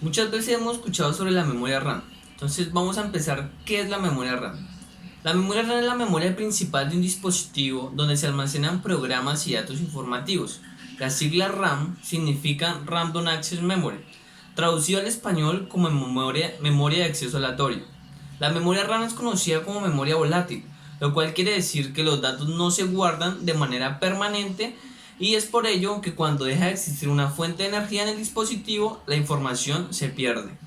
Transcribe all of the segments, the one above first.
Muchas veces hemos escuchado sobre la memoria RAM. Entonces vamos a empezar. ¿Qué es la memoria RAM? La memoria RAM es la memoria principal de un dispositivo donde se almacenan programas y datos informativos. Las siglas RAM significan Random Access Memory, traducido al español como memoria de acceso aleatorio. La memoria RAM es conocida como memoria volátil, lo cual quiere decir que los datos no se guardan de manera permanente y es por ello que cuando deja de existir una fuente de energía en el dispositivo, la información se pierde.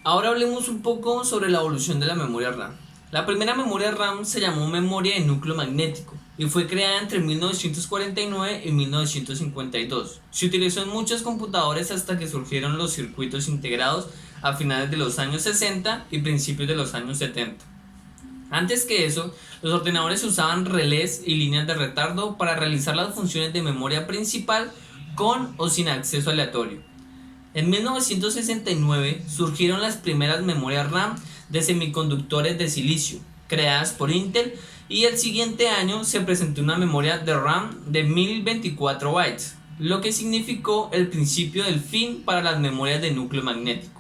Ahora hablemos un poco sobre la evolución de la memoria RAM. La primera memoria RAM se llamó memoria de núcleo magnético y fue creada entre 1949 y 1952. Se utilizó en muchos computadores hasta que surgieron los circuitos integrados a finales de los años 60 y principios de los años 70. Antes que eso, los ordenadores usaban relés y líneas de retardo para realizar las funciones de memoria principal con o sin acceso aleatorio. En 1969 surgieron las primeras memorias RAM de semiconductores de silicio, creadas por Intel, y el siguiente año se presentó una memoria de RAM de 1024 bytes, lo que significó el principio del fin para las memorias de núcleo magnético.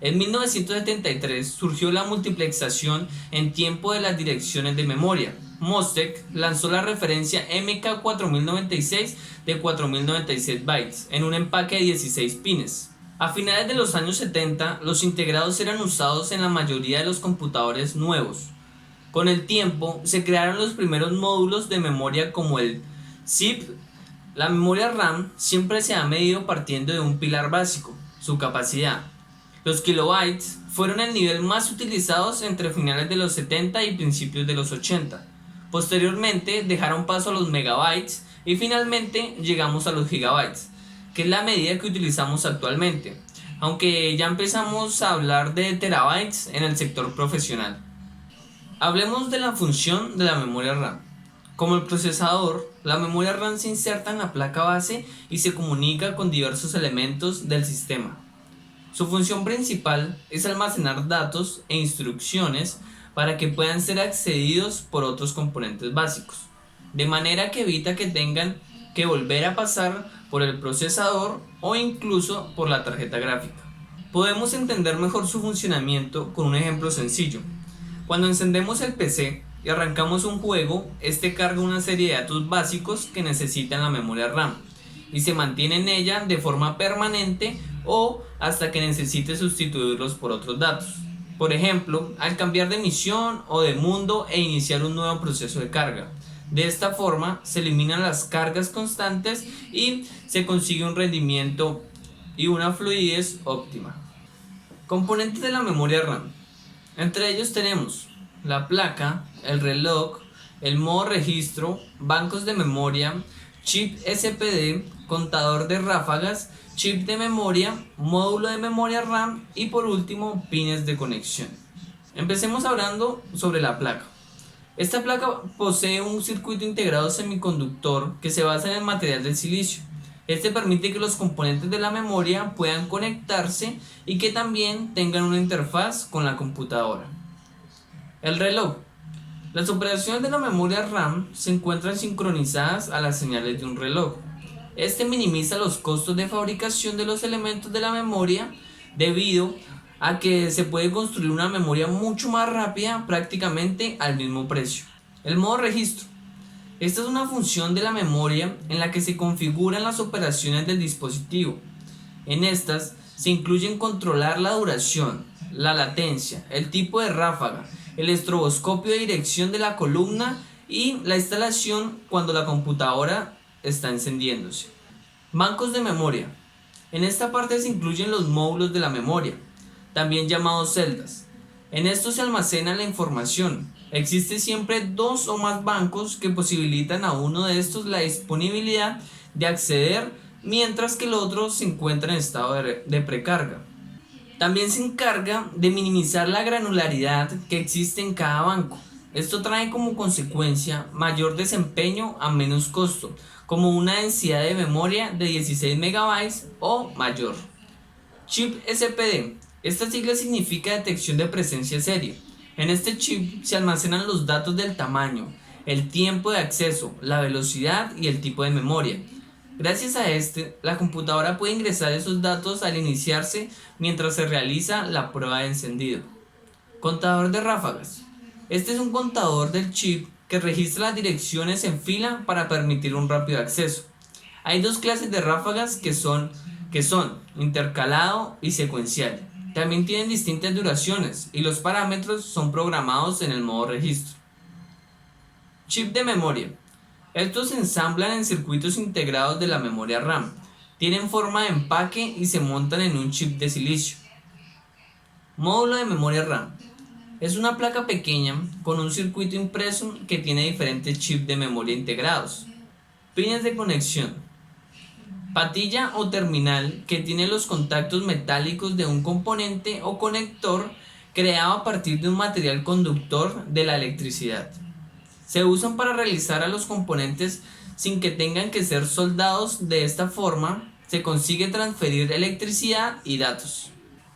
En 1973 surgió la multiplexación en tiempo de las direcciones de memoria. Mostek lanzó la referencia MK4096 de 4096 bytes en un empaque de 16 pines. A finales de los años 70, los integrados eran usados en la mayoría de los computadores nuevos. Con el tiempo, se crearon los primeros módulos de memoria como el ZIP. La memoria RAM siempre se ha medido partiendo de un pilar básico, su capacidad. Los kilobytes fueron el nivel más utilizados entre finales de los 70 y principios de los 80. Posteriormente dejaron paso a los megabytes y finalmente llegamos a los gigabytes, que es la medida que utilizamos actualmente, aunque ya empezamos a hablar de terabytes en el sector profesional. Hablemos de la función de la memoria RAM. Como el procesador, la memoria RAM se inserta en la placa base y se comunica con diversos elementos del sistema. Su función principal es almacenar datos e instrucciones para que puedan ser accedidos por otros componentes básicos, de manera que evita que tengan que volver a pasar por el procesador o incluso por la tarjeta gráfica. Podemos entender mejor su funcionamiento con un ejemplo sencillo. Cuando encendemos el PC y arrancamos un juego, este carga una serie de datos básicos que necesitan la memoria RAM y se mantiene en ella de forma permanente o hasta que necesite sustituirlos por otros datos. Por ejemplo, al cambiar de misión o de mundo e iniciar un nuevo proceso de carga. De esta forma se eliminan las cargas constantes y se consigue un rendimiento y una fluidez óptima. Componentes de la memoria RAM. Entre ellos tenemos la placa, el reloj, el modo registro, bancos de memoria, chip SPD, contador de ráfagas, chip de memoria, módulo de memoria RAM y por último pines de conexión. Empecemos hablando sobre la placa. Esta placa posee un circuito integrado semiconductor que se basa en el material del silicio. Este permite que los componentes de la memoria puedan conectarse y que también tengan una interfaz con la computadora. El reloj. Las operaciones de la memoria RAM se encuentran sincronizadas a las señales de un reloj. Este minimiza los costos de fabricación de los elementos de la memoria debido a que se puede construir una memoria mucho más rápida prácticamente al mismo precio. El modo registro. Esta es una función de la memoria en la que se configuran las operaciones del dispositivo. En estas se incluyen controlar la duración, la latencia, el tipo de ráfaga, el estroboscopio de dirección de la columna y la instalación cuando la computadora está encendiéndose. Bancos de memoria. En esta parte se incluyen los módulos de la memoria, también llamados celdas. En estos se almacena la información. Existe siempre dos o más bancos que posibilitan a uno de estos la disponibilidad de acceder, mientras que el otro se encuentra en estado de precarga. También se encarga de minimizar la granularidad que existe en cada banco. Esto trae como consecuencia mayor desempeño a menos costo, como una densidad de memoria de 16 megabytes o mayor. Chip SPD. Esta sigla significa detección de presencia serie. En este chip se almacenan los datos del tamaño, el tiempo de acceso, la velocidad y el tipo de memoria. Gracias a este, la computadora puede ingresar esos datos al iniciarse mientras se realiza la prueba de encendido. Contador de ráfagas. Este es un contador del chip que registra las direcciones en fila para permitir un rápido acceso. Hay dos clases de ráfagas que son intercalado y secuencial. También tienen distintas duraciones y los parámetros son programados en el modo registro. Chip de memoria. Estos se ensamblan en circuitos integrados de la memoria RAM. Tienen forma de empaque y se montan en un chip de silicio. Módulo de memoria RAM. Es una placa pequeña con un circuito impreso que tiene diferentes chips de memoria integrados. Pines de conexión. Patilla o terminal que tiene los contactos metálicos de un componente o conector creado a partir de un material conductor de la electricidad. Se usan para realizar a los componentes sin que tengan que ser soldados. De esta forma se consigue transferir electricidad y datos.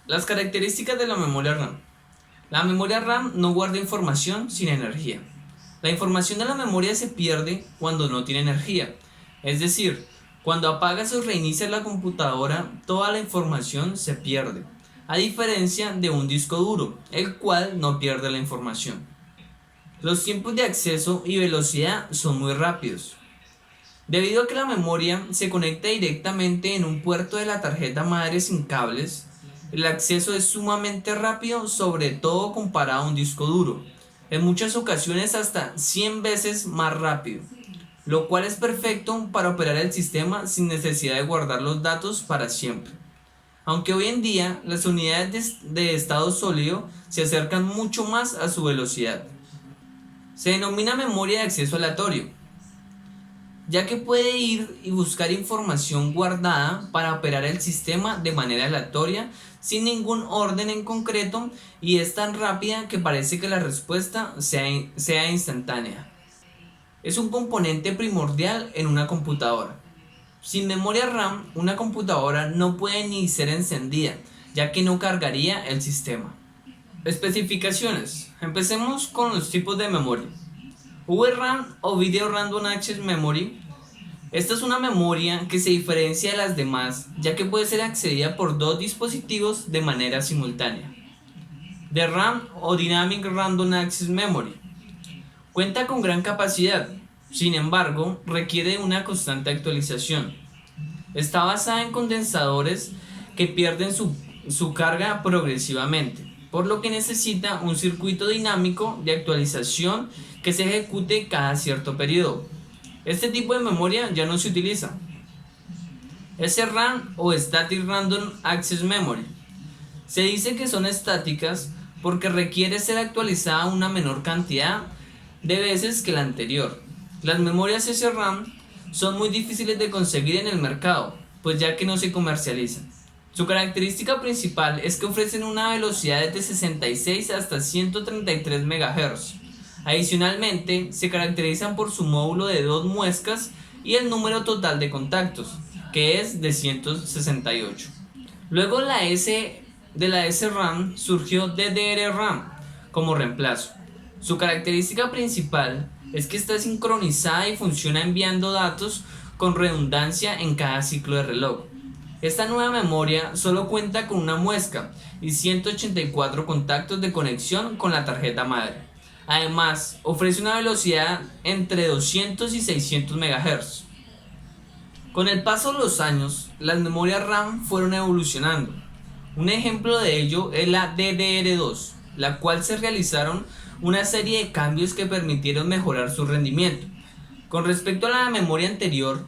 Las características de la memoria RAM. La memoria RAM no guarda información sin energía. La información de la memoria se pierde cuando no tiene energía. Es decir, cuando apagas o reinicias la computadora, toda la información se pierde, a diferencia de un disco duro, el cual no pierde la información. Los tiempos de acceso y velocidad son muy rápidos. Debido a que la memoria se conecta directamente en un puerto de la tarjeta madre sin cables, el acceso es sumamente rápido, sobre todo comparado a un disco duro, en muchas ocasiones hasta 100 veces más rápido, lo cual es perfecto para operar el sistema sin necesidad de guardar los datos para siempre. Aunque hoy en día las unidades de estado sólido se acercan mucho más a su velocidad. Se denomina memoria de acceso aleatorio, ya que puede ir y buscar información guardada para operar el sistema de manera aleatoria sin ningún orden en concreto, y es tan rápida que parece que la respuesta sea instantánea. Es un componente primordial en una computadora. Sin memoria RAM, una computadora no puede ni ser encendida, ya que no cargaría el sistema. Especificaciones. Empecemos con los tipos de memoria. VRAM o Video Random Access Memory. Esta es una memoria que se diferencia de las demás, ya que puede ser accedida por dos dispositivos de manera simultánea. DRAM o Dynamic Random Access Memory. Cuenta con gran capacidad, sin embargo, requiere una constante actualización. Está basada en condensadores que pierden su carga progresivamente, por lo que necesita un circuito dinámico de actualización que se ejecute cada cierto periodo. Este tipo de memoria ya no se utiliza. SRAM o Static Random Access Memory. Se dice que son estáticas porque requiere ser actualizada una menor cantidad de veces que la anterior. Las memorias SRAM son muy difíciles de conseguir en el mercado, pues ya que no se comercializan. Su característica principal es que ofrecen una velocidad de 66 hasta 133 MHz. Adicionalmente, se caracterizan por su módulo de 2 muescas y el número total de contactos, que es de 168. Luego de la SRAM surgió DDR-RAM como reemplazo. Su característica principal es que está sincronizada y funciona enviando datos con redundancia en cada ciclo de reloj. Esta nueva memoria solo cuenta con una muesca y 184 contactos de conexión con la tarjeta madre. Además, ofrece una velocidad entre 200 y 600 MHz. Con el paso de los años, las memorias RAM fueron evolucionando. Un ejemplo de ello es la DDR2, la cual se realizaron una serie de cambios que permitieron mejorar su rendimiento. Con respecto a la memoria anterior,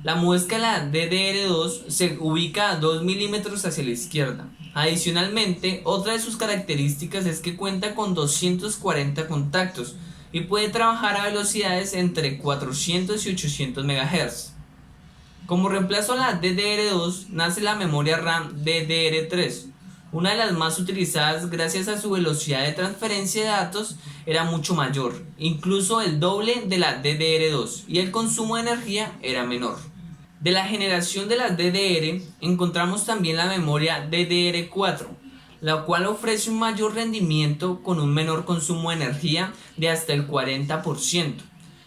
la muesca de la DDR2 se ubica a 2 milímetros hacia la izquierda. Adicionalmente, otra de sus características es que cuenta con 240 contactos y puede trabajar a velocidades entre 400 y 800 MHz. Como reemplazo a la DDR2 nace la memoria RAM DDR3, una de las más utilizadas gracias a su velocidad de transferencia de datos era mucho mayor, incluso el doble de la DDR2, y el consumo de energía era menor. De la generación de las DDR encontramos también la memoria DDR4, la cual ofrece un mayor rendimiento con un menor consumo de energía de hasta el 40%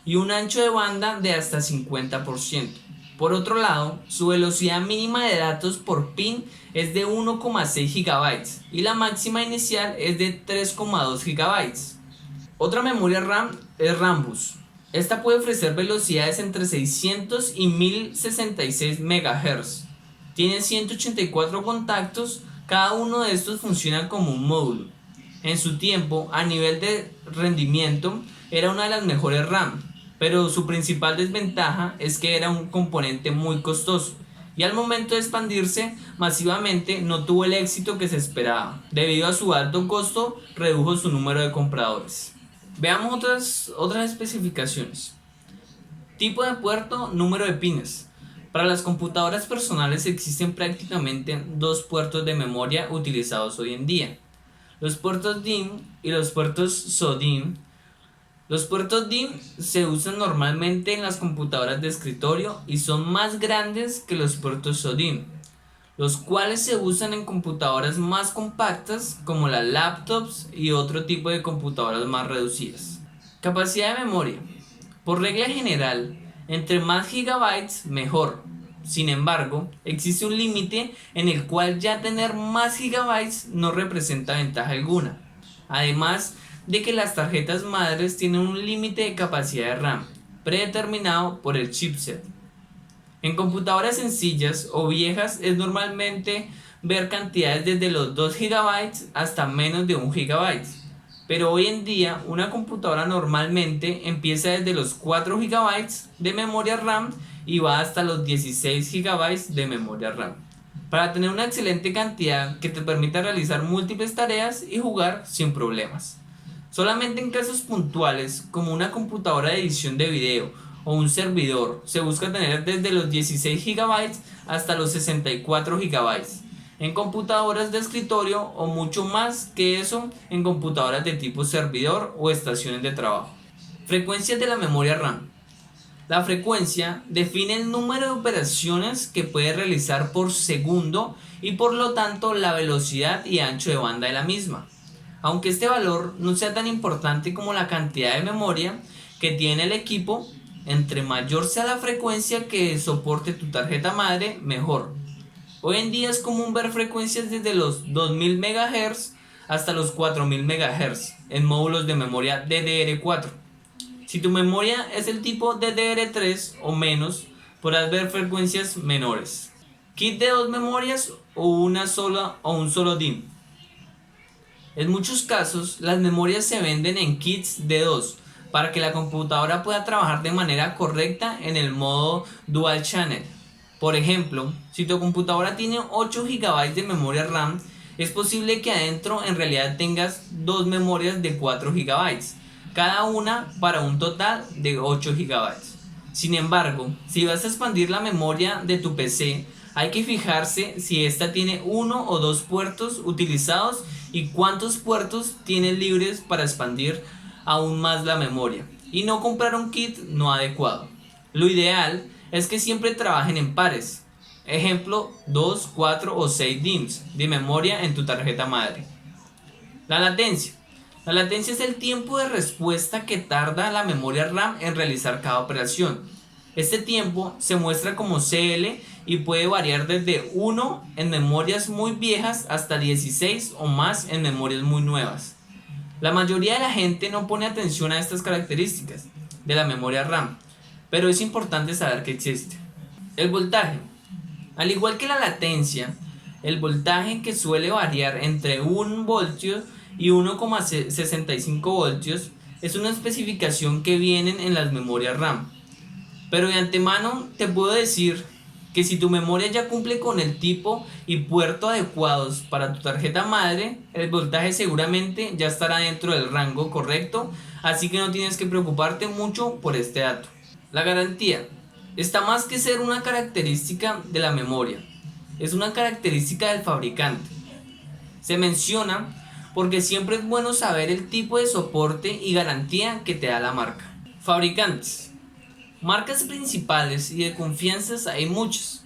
y un ancho de banda de hasta 50%. Por otro lado, su velocidad mínima de datos por pin es de 1,6 GB y la máxima inicial es de 3,2 GB. Otra memoria RAM es Rambus. Esta puede ofrecer velocidades entre 600 y 1066 MHz. Tiene 184 contactos, cada uno de estos funciona como un módulo. En su tiempo, a nivel de rendimiento, era una de las mejores RAM, pero su principal desventaja es que era un componente muy costoso y al momento de expandirse masivamente no tuvo el éxito que se esperaba. Debido a su alto costo, redujo su número de compradores. Veamos otras especificaciones. Tipo de puerto, número de pines. Para las computadoras personales existen prácticamente dos puertos de memoria utilizados hoy en día: los puertos DIMM y los puertos SO-DIMM. Los puertos DIMM se usan normalmente en las computadoras de escritorio y son más grandes que los puertos SO-DIMM, los cuales se usan en computadoras más compactas como las laptops y otro tipo de computadoras más reducidas. Capacidad de memoria. Por regla general, entre más gigabytes mejor. Sin embargo, existe un límite en el cual ya tener más gigabytes no representa ventaja alguna. Además de que las tarjetas madres tienen un límite de capacidad de RAM predeterminado por el chipset. En computadoras sencillas o viejas es normalmente ver cantidades desde los 2 GB hasta menos de 1 GB. Pero hoy en día una computadora normalmente empieza desde los 4 GB de memoria RAM y va hasta los 16 GB de memoria RAM, para tener una excelente cantidad que te permita realizar múltiples tareas y jugar sin problemas. Solamente en casos puntuales, como una computadora de edición de video o un servidor, se busca tener desde los 16 GB hasta los 64 GB. En computadoras de escritorio o mucho más que eso en computadoras de tipo servidor o estaciones de trabajo. Frecuencias de la memoria RAM. La frecuencia define el número de operaciones que puede realizar por segundo y por lo tanto la velocidad y ancho de banda de la misma. Aunque este valor no sea tan importante como la cantidad de memoria que tiene el equipo, entre mayor sea la frecuencia que soporte tu tarjeta madre, mejor. Hoy en día es común ver frecuencias desde los 2000 MHz hasta los 4000 MHz en módulos de memoria DDR4. Si tu memoria es el tipo DDR3 o menos, podrás ver frecuencias menores. Kit de dos memorias o una sola o un solo DIMM. En muchos casos, las memorias se venden en kits de dos para que la computadora pueda trabajar de manera correcta en el modo Dual Channel. Por ejemplo, si tu computadora tiene 8 GB de memoria RAM, es posible que adentro en realidad tengas dos memorias de 4 GB, cada una para un total de 8 GB. Sin embargo, si vas a expandir la memoria de tu PC, hay que fijarse si esta tiene uno o dos puertos utilizados y cuántos puertos tienes libres para expandir aún más la memoria, y no comprar un kit no adecuado. Lo ideal es que siempre trabajen en pares. Ejemplo, 2, 4 o 6 DIMMs de memoria en tu tarjeta madre. La latencia. La latencia es el tiempo de respuesta que tarda la memoria RAM en realizar cada operación. Este tiempo se muestra como CL y puede variar desde 1 en memorias muy viejas hasta 16 o más en memorias muy nuevas. La mayoría de la gente no pone atención a estas características de la memoria RAM, pero es importante saber que existe. El voltaje. Al igual que la latencia, el voltaje, que suele variar entre 1 voltio y 1,65 voltios, es una especificación que vienen en las memorias RAM. Pero de antemano te puedo decir que si tu memoria ya cumple con el tipo y puerto adecuados para tu tarjeta madre, el voltaje seguramente ya estará dentro del rango correcto, así que no tienes que preocuparte mucho por este dato. La garantía está más que ser una característica de la memoria, es una característica del fabricante. Se menciona porque siempre es bueno saber el tipo de soporte y garantía que te da la marca. Fabricantes. Marcas principales y de confianza hay muchas,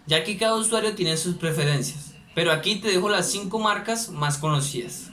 ya que cada usuario tiene sus preferencias, pero aquí te dejo las 5 marcas más conocidas.